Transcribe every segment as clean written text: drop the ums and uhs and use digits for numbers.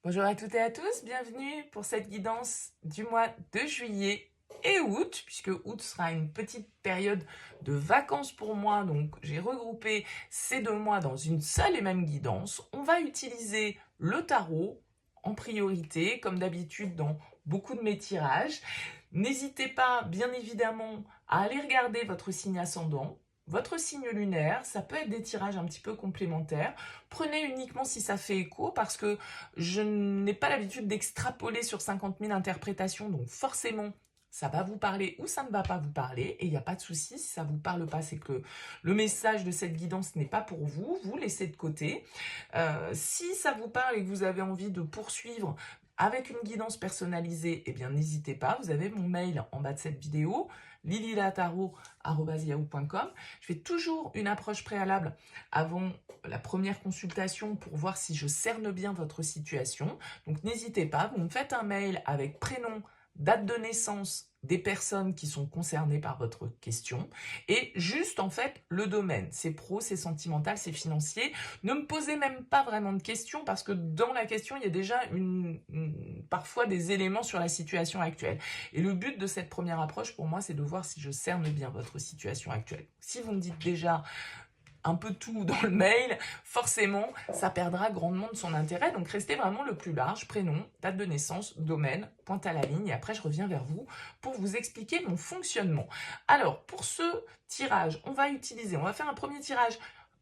Bonjour à toutes et à tous, bienvenue pour cette guidance du mois de juillet et août, puisque août sera une petite période de vacances pour moi, donc j'ai regroupé ces 2 mois dans une seule et même guidance. On va utiliser le tarot en priorité, comme d'habitude dans beaucoup de mes tirages. N'hésitez pas, bien évidemment, à aller regarder votre signe ascendant, votre signe lunaire. Ça peut être des tirages un petit peu complémentaires. Prenez uniquement si ça fait écho, parce que je n'ai pas l'habitude d'extrapoler sur 50 000 interprétations, donc forcément, ça va vous parler ou ça ne va pas vous parler, et il n'y a pas de souci. Si ça ne vous parle pas, c'est que le message de cette guidance n'est pas pour vous, vous laissez de côté. Si ça vous parle et que vous avez envie de poursuivre avec une guidance personnalisée, eh bien n'hésitez pas, vous avez mon mail en bas de cette vidéo, lililataro@yahoo.com. Je fais toujours une approche préalable avant la première consultation pour voir si je cerne bien votre situation. Donc n'hésitez pas, vous me faites un mail avec prénom, date de naissance des personnes qui sont concernées par votre question et juste en fait le domaine, c'est pro, c'est sentimental, c'est financier. Ne me posez même pas vraiment de questions, parce que dans la question il y a déjà parfois des éléments sur la situation actuelle, et le but de cette première approche pour moi, c'est de voir si je cerne bien votre situation actuelle. Si vous me dites déjà un peu tout dans le mail, forcément, ça perdra grandement de son intérêt. Donc, restez vraiment le plus large, prénom, date de naissance, domaine, pointe à la ligne, et après, je reviens vers vous pour vous expliquer mon fonctionnement. Alors, pour ce tirage, on va faire un premier tirage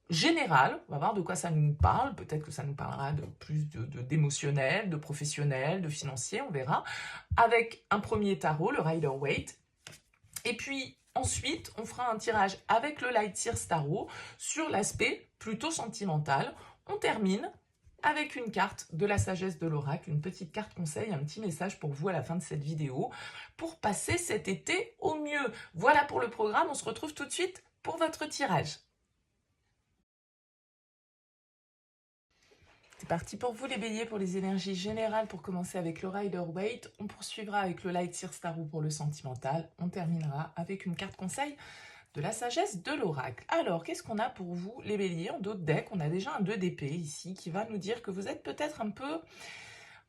général, on va voir de quoi ça nous parle, peut-être que ça nous parlera de plus d'émotionnel, de professionnel, de financier, on verra, avec un premier tarot, le Rider-Waite, et puis ensuite, on fera un tirage avec le Light Seers Tarot sur l'aspect plutôt sentimental. On termine avec une carte de la sagesse de l'oracle, une petite carte conseil, un petit message pour vous à la fin de cette vidéo, pour passer cet été au mieux. Voilà pour le programme, on se retrouve tout de suite pour votre tirage. C'est parti pour vous les béliers, pour les énergies générales, pour commencer avec le Rider-Waite. On poursuivra avec le Light Seers Tarot pour le sentimental. On terminera avec une carte conseil de la sagesse de l'oracle. Alors, qu'est-ce qu'on a pour vous les béliers en dos de deck? On a déjà un 2 d'épée ici qui va nous dire que vous êtes peut-être un peu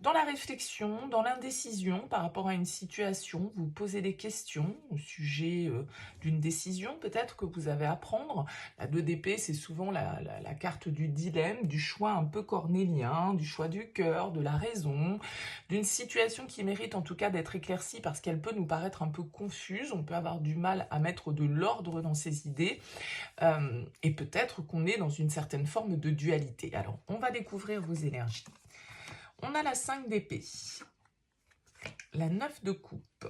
dans la réflexion, dans l'indécision par rapport à une situation. Vous posez des questions au sujet d'une décision peut-être que vous avez à prendre. La 2 d'épée, c'est souvent la carte du dilemme, du choix un peu cornélien, du choix du cœur, de la raison, d'une situation qui mérite en tout cas d'être éclaircie, parce qu'elle peut nous paraître un peu confuse. On peut avoir du mal à mettre de l'ordre dans ses idées, et peut-être qu'on est dans une certaine forme de dualité. Alors, on va découvrir vos énergies. On a la 5 d'épée, la 9 de coupe,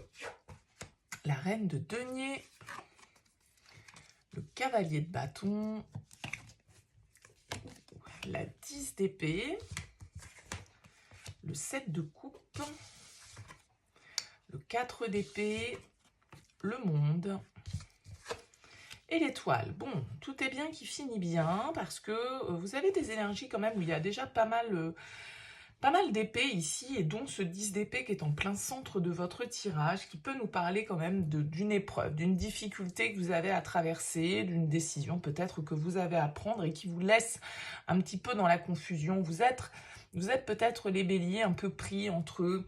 la reine de denier, le cavalier de bâton, la 10 d'épée, le 7 de coupe, le 4 d'épée, le monde et l'étoile. Bon, tout est bien qui finit bien, parce que vous avez des énergies quand même où il y a déjà pas mal d'épées ici, et donc ce 10 d'épée qui est en plein centre de votre tirage, qui peut nous parler quand même d'une épreuve, d'une difficulté que vous avez à traverser, d'une décision peut-être que vous avez à prendre et qui vous laisse un petit peu dans la confusion. Vous êtes peut-être les béliers un peu pris entre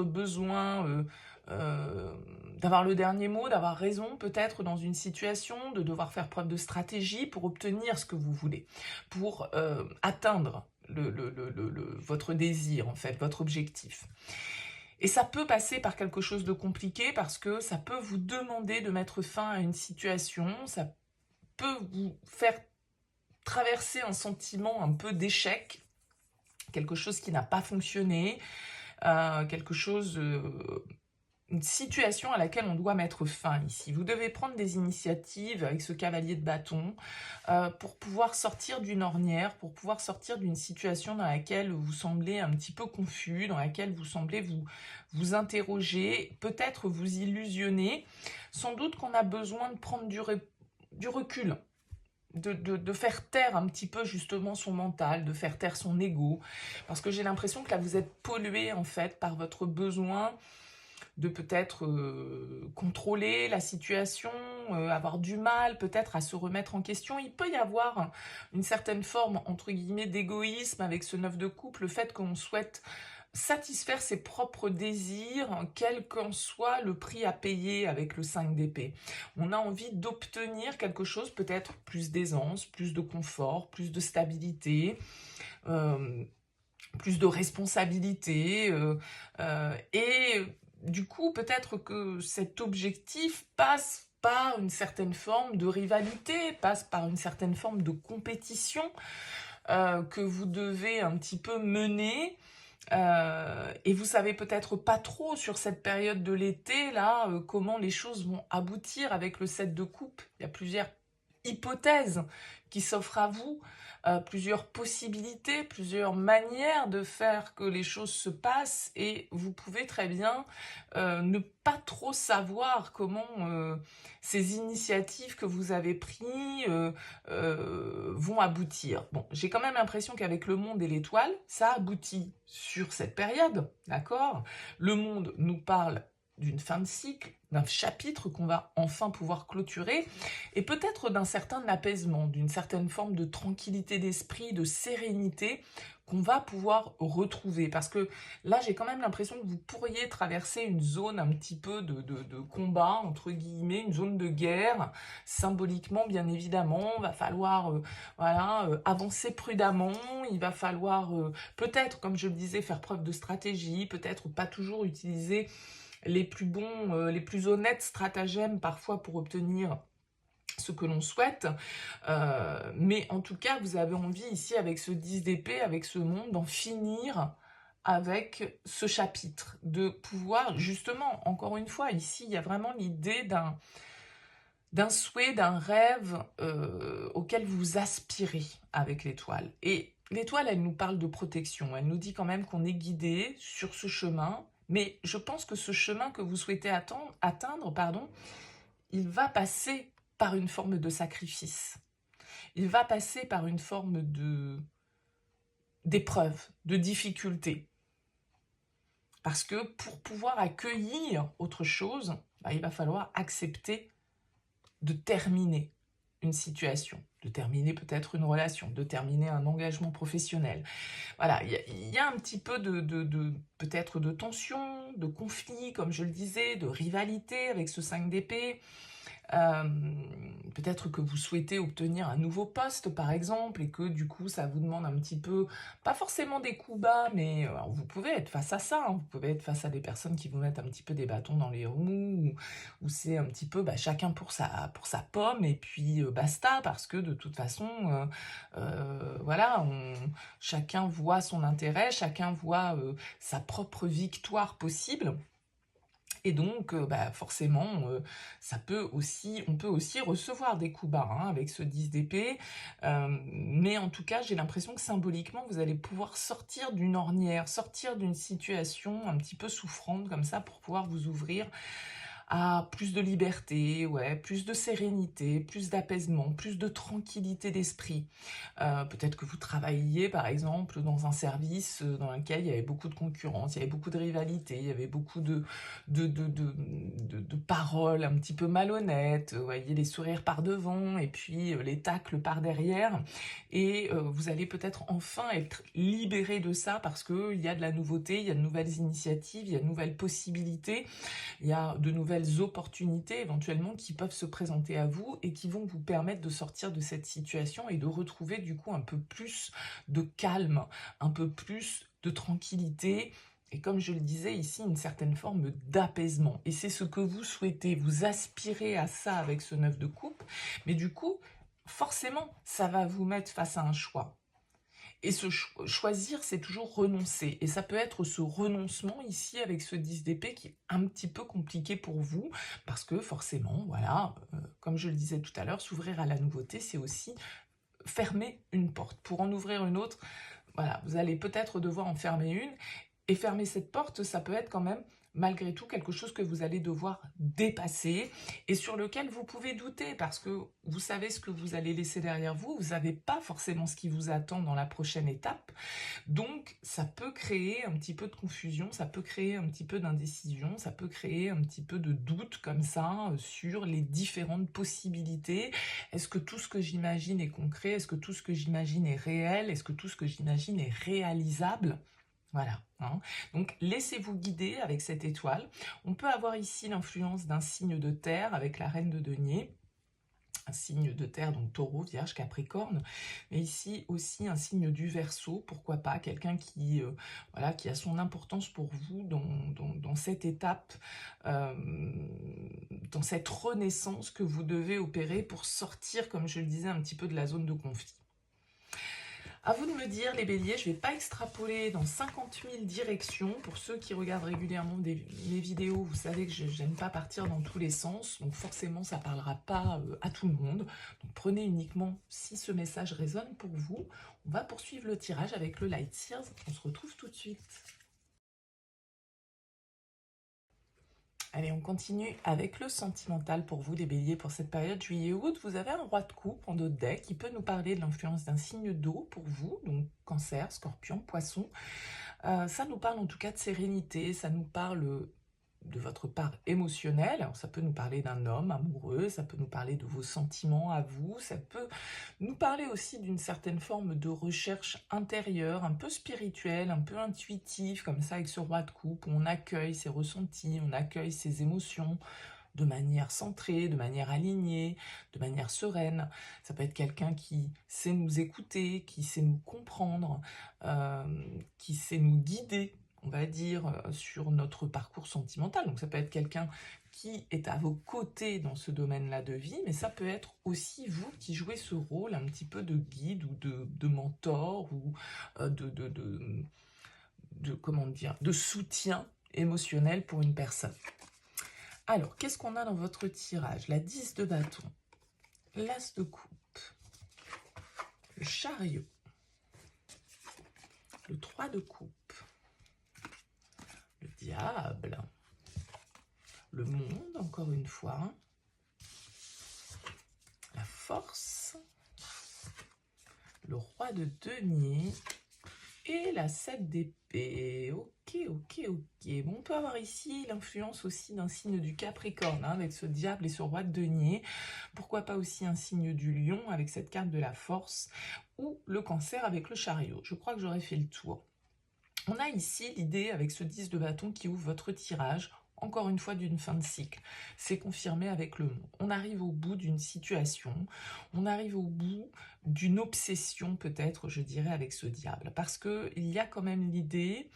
besoin d'avoir le dernier mot, d'avoir raison peut-être dans une situation, de devoir faire preuve de stratégie pour obtenir ce que vous voulez, pour atteindre votre désir, en fait, votre objectif. Et ça peut passer par quelque chose de compliqué, parce que ça peut vous demander de mettre fin à une situation, ça peut vous faire traverser un sentiment un peu d'échec, quelque chose qui n'a pas fonctionné, une situation à laquelle on doit mettre fin ici. Vous devez prendre des initiatives avec ce cavalier de bâton pour pouvoir sortir d'une ornière, pour pouvoir sortir d'une situation dans laquelle vous semblez un petit peu confus, dans laquelle vous semblez vous interroger, peut-être vous illusionner. Sans doute qu'on a besoin de prendre du recul, de faire taire un petit peu justement son mental, de faire taire son ego, parce que j'ai l'impression que là vous êtes pollué en fait par votre besoin de peut-être contrôler la situation, avoir du mal peut-être à se remettre en question. Il peut y avoir une certaine forme, entre guillemets, d'égoïsme avec ce 9 de coupe, le fait qu'on souhaite satisfaire ses propres désirs, quel qu'en soit le prix à payer avec le 5 d'épée. On a envie d'obtenir quelque chose, peut-être plus d'aisance, plus de confort, plus de stabilité, plus de responsabilité, et du coup, peut-être que cet objectif passe par une certaine forme de rivalité, passe par une certaine forme de compétition que vous devez un petit peu mener. Et vous savez peut-être pas trop sur cette période de l'été, là, comment les choses vont aboutir avec le 7 de coupe. Il y a plusieurs hypothèses qui s'offrent à vous, plusieurs possibilités, plusieurs manières de faire que les choses se passent, et vous pouvez très bien ne pas trop savoir comment ces initiatives que vous avez prises vont aboutir. Bon, j'ai quand même l'impression qu'avec le monde et l'étoile, ça aboutit sur cette période, d'accord? Le monde nous parle d'une fin de cycle, d'un chapitre qu'on va enfin pouvoir clôturer, et peut-être d'un certain apaisement, d'une certaine forme de tranquillité d'esprit, de sérénité qu'on va pouvoir retrouver. Parce que là, j'ai quand même l'impression que vous pourriez traverser une zone un petit peu de combat, entre guillemets, une zone de guerre, symboliquement, bien évidemment. Il va falloir voilà, avancer prudemment, il va falloir peut-être, comme je le disais, faire preuve de stratégie, peut-être pas toujours utiliser les plus bons, les plus honnêtes stratagèmes parfois pour obtenir ce que l'on souhaite, mais en tout cas, vous avez envie ici, avec ce 10 d'épée, avec ce monde, d'en finir avec ce chapitre, de pouvoir, justement, encore une fois, ici, il y a vraiment l'idée d'un souhait, d'un rêve auquel vous aspirez avec l'étoile. Et l'étoile, elle nous parle de protection, elle nous dit quand même qu'on est guidé sur ce chemin, mais je pense que ce chemin que vous souhaitez atteindre, pardon, il va passer par une forme de sacrifice. Il va passer par une forme d'épreuve, de difficulté. Parce que pour pouvoir accueillir autre chose, il va falloir accepter de terminer une situation, de terminer peut-être une relation, de terminer un engagement professionnel. Voilà, il y a un petit peu peut-être de tension, de conflit, comme je le disais, de rivalité avec ce 5 d'épée. Peut-être que vous souhaitez obtenir un nouveau poste, par exemple, et que du coup, ça vous demande un petit peu, pas forcément des coups bas, mais vous pouvez être face à ça, hein, vous pouvez être face à des personnes qui vous mettent un petit peu des bâtons dans les roues, ou c'est un petit peu chacun pour sa pomme, et puis basta, parce que de toute façon, voilà, chacun voit son intérêt, chacun voit sa propre victoire possible. Et donc, forcément, on peut aussi recevoir des coups bas avec ce 10 d'épée. Mais en tout cas, j'ai l'impression que symboliquement, vous allez pouvoir sortir d'une ornière, sortir d'une situation un petit peu souffrante comme ça pour pouvoir vous ouvrir à plus de liberté, ouais, plus de sérénité, plus d'apaisement, plus de tranquillité d'esprit. Peut-être que vous travailliez, par exemple, dans un service dans lequel il y avait beaucoup de concurrence, il y avait beaucoup de rivalité, il y avait beaucoup de paroles un petit peu malhonnêtes, vous voyez, les sourires par devant et puis les tacles par derrière. Et vous allez peut-être enfin être libéré de ça parce qu'il y a de la nouveauté, il y a de nouvelles initiatives, il y a de nouvelles possibilités, il y a de nouvelles opportunités éventuellement qui peuvent se présenter à vous et qui vont vous permettre de sortir de cette situation et de retrouver du coup un peu plus de calme, un peu plus de tranquillité et, comme je le disais ici, une certaine forme d'apaisement. Et c'est ce que vous souhaitez, vous aspirez à ça avec ce 9 de coupe, mais du coup, forcément, ça va vous mettre face à un choix. Et choisir, c'est toujours renoncer. Et ça peut être ce renoncement ici avec ce 10 d'épée qui est un petit peu compliqué pour vous. Parce que forcément, voilà, comme je le disais tout à l'heure, s'ouvrir à la nouveauté, c'est aussi fermer une porte. Pour en ouvrir une autre, voilà, vous allez peut-être devoir en fermer une. Et fermer cette porte, ça peut être quand même malgré tout quelque chose que vous allez devoir dépasser et sur lequel vous pouvez douter parce que vous savez ce que vous allez laisser derrière vous, vous savez pas forcément ce qui vous attend dans la prochaine étape. Donc ça peut créer un petit peu de confusion, ça peut créer un petit peu d'indécision, ça peut créer un petit peu de doute comme ça sur les différentes possibilités. Est-ce que tout ce que j'imagine est concret? Est-ce que tout ce que j'imagine est réel? Est-ce que tout ce que j'imagine est réalisable? Voilà, hein. Donc laissez-vous guider avec cette étoile. On peut avoir ici l'influence d'un signe de terre avec la reine de denier, un signe de terre, donc taureau, vierge, capricorne, mais ici aussi un signe du verseau, pourquoi pas, quelqu'un qui, voilà, qui a son importance pour vous dans cette étape, dans cette renaissance que vous devez opérer pour sortir, comme je le disais, un petit peu de la zone de conflit. À vous de me dire, les béliers, je ne vais pas extrapoler dans 50 000 directions. Pour ceux qui regardent régulièrement mes vidéos, vous savez que je n'aime pas partir dans tous les sens. Donc forcément, ça ne parlera pas à tout le monde. Donc prenez uniquement si ce message résonne pour vous. On va poursuivre le tirage avec le Light Seers. On se retrouve tout de suite. Allez, on continue avec le sentimental pour vous, les béliers, pour cette période juillet-août. Vous avez un roi de coupe en dos de deck qui peut nous parler de l'influence d'un signe d'eau pour vous, donc cancer, scorpion, poisson. Ça nous parle en tout cas de sérénité, ça nous parle de votre part émotionnelle. Alors, ça peut nous parler d'un homme amoureux, ça peut nous parler de vos sentiments à vous, ça peut nous parler aussi d'une certaine forme de recherche intérieure, un peu spirituelle, un peu intuitive, comme ça avec ce roi de coupe, où on accueille ses ressentis, on accueille ses émotions de manière centrée, de manière alignée, de manière sereine. Ça peut être quelqu'un qui sait nous écouter, qui sait nous comprendre, qui sait nous guider, on va dire, sur notre parcours sentimental. Donc ça peut être quelqu'un qui est à vos côtés dans ce domaine-là de vie, mais ça peut être aussi vous qui jouez ce rôle un petit peu de guide ou de mentor ou comment dire, de soutien émotionnel pour une personne. Alors, qu'est-ce qu'on a dans votre tirage? La 10 de bâton, l'as de coupe, le chariot, le 3 de coupe, le diable, le monde, encore une fois, la force, le roi de denier et la 7 d'épée. Ok. Bon, on peut avoir ici l'influence aussi d'un signe du Capricorne, hein, avec ce diable et ce roi de denier. Pourquoi pas aussi un signe du lion avec cette carte de la force ou le cancer avec le chariot. Je crois que j'aurais fait le tour. On a ici l'idée avec ce 10 de bâton qui ouvre votre tirage, encore une fois d'une fin de cycle. C'est confirmé avec le monde. On arrive au bout d'une situation, on arrive au bout d'une obsession peut-être, je dirais, avec ce diable. Parce qu'il y a quand même l'idée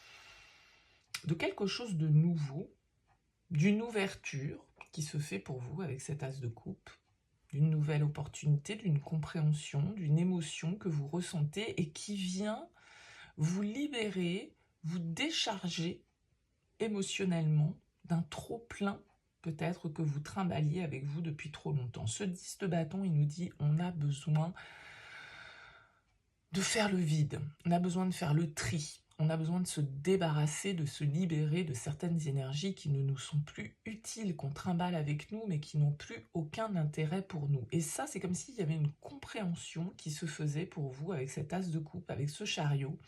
de quelque chose de nouveau, d'une ouverture qui se fait pour vous avec cet as de coupe, d'une nouvelle opportunité, d'une compréhension, d'une émotion que vous ressentez et qui vient vous libérer, vous décharger émotionnellement d'un trop-plein peut-être que vous trimballiez avec vous depuis trop longtemps. Ce 10 de bâton, il nous dit on a besoin de faire le vide, on a besoin de faire le tri, on a besoin de se débarrasser, de se libérer de certaines énergies qui ne nous sont plus utiles, qu'on trimballe avec nous, mais qui n'ont plus aucun intérêt pour nous. Et ça, c'est comme s'il y avait une compréhension qui se faisait pour vous avec cet as de coupe, avec ce chariot.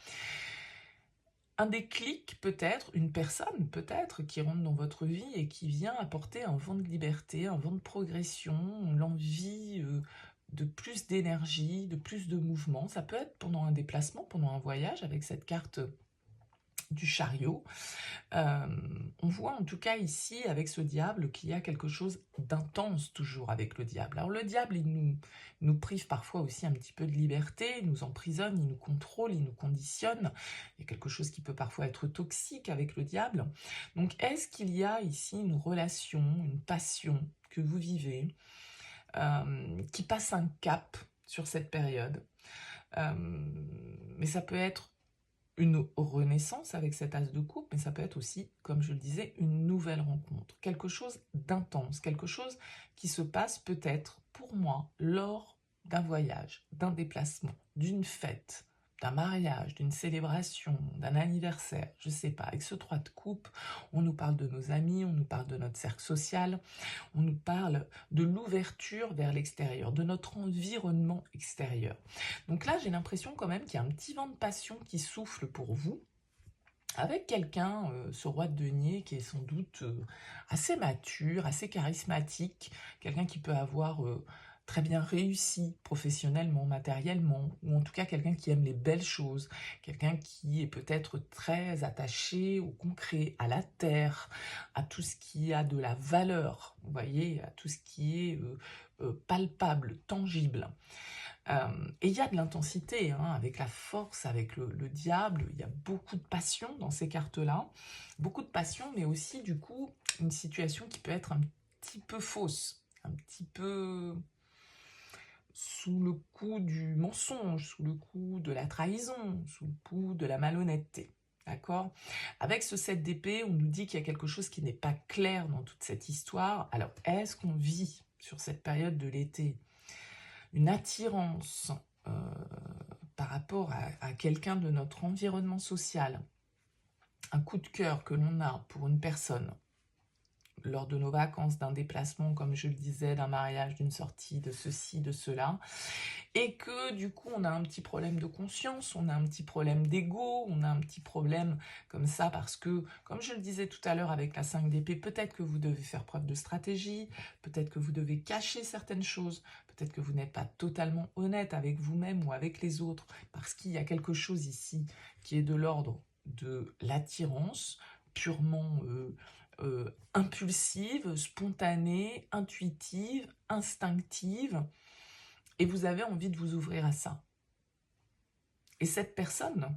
Un déclic peut-être, une personne peut-être qui rentre dans votre vie et qui vient apporter un vent de liberté, un vent de progression, l'envie de plus d'énergie, de plus de mouvement. Ça peut être pendant un déplacement, pendant un voyage avec cette carte du chariot. On voit en tout cas ici avec ce diable qu'il y a quelque chose d'intense toujours avec le diable. Alors le diable, il nous prive parfois aussi un petit peu de liberté, il nous emprisonne, il nous contrôle, il nous conditionne. Il y a quelque chose qui peut parfois être toxique avec le diable. Donc est-ce qu'il y a ici une relation, une passion que vous vivez qui passe un cap sur cette période? Mais ça peut être une renaissance avec cet as de coupe, mais ça peut être aussi, comme je le disais, une nouvelle rencontre, quelque chose d'intense, quelque chose qui se passe peut-être pour moi lors d'un voyage, d'un déplacement, d'une fête, d'un mariage, d'une célébration, d'un anniversaire, je ne sais pas. Avec ce 3 de coupe, on nous parle de nos amis, on nous parle de notre cercle social, on nous parle de l'ouverture vers l'extérieur, de notre environnement extérieur. Donc là, j'ai l'impression quand même qu'il y a un petit vent de passion qui souffle pour vous, avec quelqu'un, ce roi de denier, qui est sans doute assez mature, assez charismatique, quelqu'un qui peut avoir très bien réussi professionnellement, matériellement, ou en tout cas quelqu'un qui aime les belles choses, quelqu'un qui est peut-être très attaché au concret, à la terre, à tout ce qui a de la valeur, vous voyez, à tout ce qui est palpable, tangible. Et il y a de l'intensité, hein, avec la force, avec le diable, il y a beaucoup de passion dans ces cartes-là, beaucoup de passion, mais aussi du coup une situation qui peut être un petit peu fausse, un petit peu sous le coup du mensonge, sous le coup de la trahison, sous le coup de la malhonnêteté. D'accord? Avec ce 7 d'épée, on nous dit qu'il y a quelque chose qui n'est pas clair dans toute cette histoire. Alors, est-ce qu'on vit sur cette période de l'été une attirance par rapport à quelqu'un de notre environnement social, un coup de cœur que l'on a pour une personne lors de nos vacances, d'un déplacement, comme je le disais, d'un mariage, d'une sortie, de ceci, de cela, et que du coup on a un petit problème de conscience, on a un petit problème d'ego, on a un petit problème comme ça parce que, comme je le disais tout à l'heure avec la 5 d'épée, peut-être que vous devez faire preuve de stratégie, peut-être que vous devez cacher certaines choses, peut-être que vous n'êtes pas totalement honnête avec vous-même ou avec les autres, parce qu'il y a quelque chose ici qui est de l'ordre de l'attirance, purement impulsive, spontanée, intuitive, instinctive, et vous avez envie de vous ouvrir à ça. Et cette personne,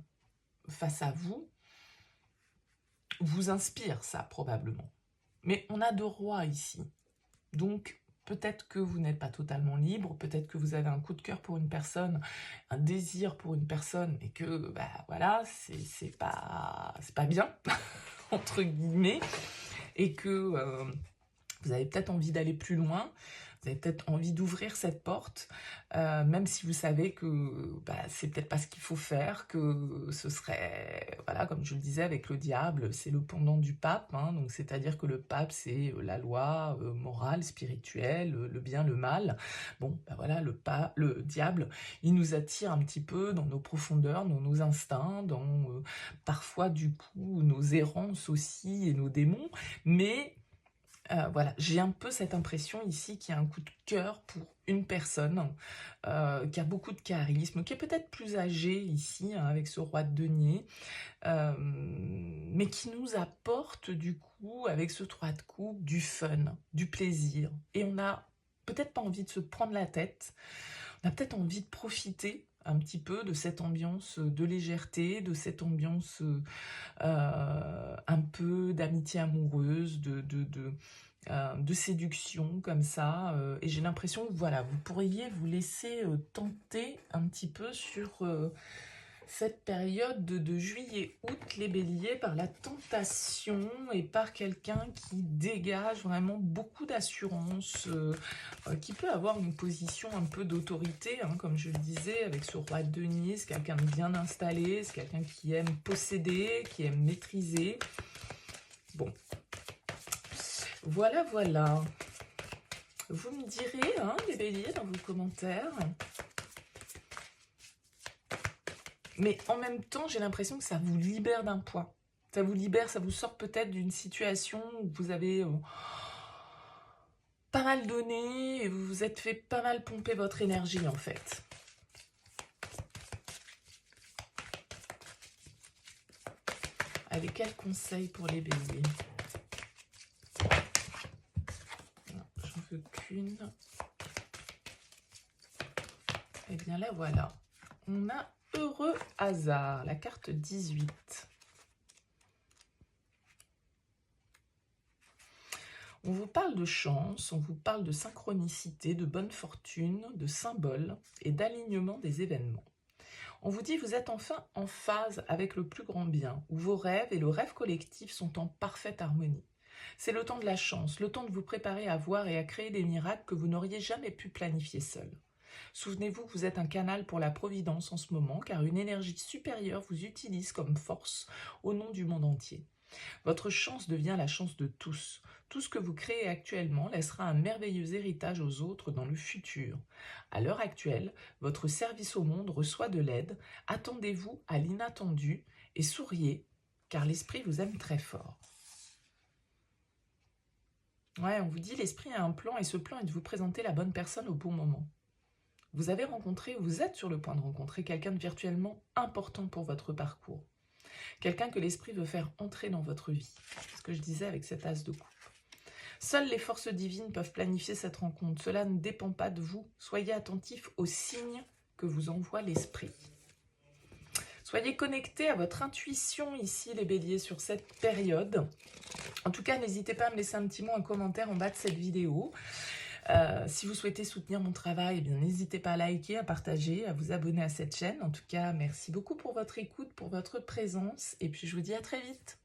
face à vous, vous inspire ça, probablement. Mais on a 2 rois ici. Donc, peut-être que vous n'êtes pas totalement libre, peut-être que vous avez un coup de cœur pour une personne, un désir pour une personne, et que, bah voilà, c'est pas bien, entre guillemets, et que vous avez peut-être envie d'aller plus loin, vous avez peut-être envie d'ouvrir cette porte, même si vous savez que c'est peut-être pas ce qu'il faut faire, que ce serait, voilà, comme je le disais avec le diable, c'est le pendant du pape, hein, donc c'est-à-dire que le pape, c'est la loi morale, spirituelle, le bien, le mal. Bon, voilà, le diable, il nous attire un petit peu dans nos profondeurs, dans nos instincts, dans parfois du coup nos errances aussi et nos démons, mais voilà, j'ai un peu cette impression ici qu'il y a un coup de cœur pour une personne qui a beaucoup de charisme, qui est peut-être plus âgée ici, hein, avec ce roi de denier, mais qui nous apporte du coup, avec ce 3 de coupe, du fun, du plaisir. Et on n'a peut-être pas envie de se prendre la tête, on a peut-être envie de profiter un petit peu de cette ambiance de légèreté, de cette ambiance un peu d'amitié amoureuse, de séduction comme ça, et j'ai l'impression que voilà, vous pourriez vous laisser tenter un petit peu sur cette période de juillet-août, les béliers, par la tentation et par quelqu'un qui dégage vraiment beaucoup d'assurance, qui peut avoir une position un peu d'autorité, hein, comme je le disais, avec ce roi de denier, c'est quelqu'un de bien installé, c'est quelqu'un qui aime posséder, qui aime maîtriser. Bon, voilà, voilà. Vous me direz, hein, les béliers, dans vos commentaires. Mais en même temps, j'ai l'impression que ça vous libère d'un poids. Ça vous libère, ça vous sort peut-être d'une situation où vous avez pas mal donné et vous vous êtes fait pas mal pomper votre énergie, en fait. Allez, quel conseil pour les béliers? J'en veux qu'une. Et bien là, voilà. On a heureux hasard, la carte 18. On vous parle de chance, on vous parle de synchronicité, de bonne fortune, de symboles et d'alignement des événements. On vous dit que vous êtes enfin en phase avec le plus grand bien, où vos rêves et le rêve collectif sont en parfaite harmonie. C'est le temps de la chance, le temps de vous préparer à voir et à créer des miracles que vous n'auriez jamais pu planifier seul. Souvenez-vous que vous êtes un canal pour la providence en ce moment, car une énergie supérieure vous utilise comme force au nom du monde entier. Votre chance devient la chance de tous. Tout ce que vous créez actuellement laissera un merveilleux héritage aux autres dans le futur. À l'heure actuelle, votre service au monde reçoit de l'aide. Attendez-vous à l'inattendu et souriez, car l'esprit vous aime très fort. Ouais, on vous dit, l'esprit a un plan et ce plan est de vous présenter la bonne personne au bon moment. Vous avez rencontré, vous êtes sur le point de rencontrer quelqu'un de virtuellement important pour votre parcours. Quelqu'un que l'esprit veut faire entrer dans votre vie. C'est ce que je disais avec cet as de coupe. Seules les forces divines peuvent planifier cette rencontre. Cela ne dépend pas de vous. Soyez attentifs aux signes que vous envoie l'esprit. Soyez connectés à votre intuition ici, les béliers, sur cette période. En tout cas, n'hésitez pas à me laisser un petit mot, un commentaire en bas de cette vidéo. Si vous souhaitez soutenir mon travail, eh bien, n'hésitez pas à liker, à partager, à vous abonner à cette chaîne. En tout cas, merci beaucoup pour votre écoute, pour votre présence. Et puis, je vous dis à très vite.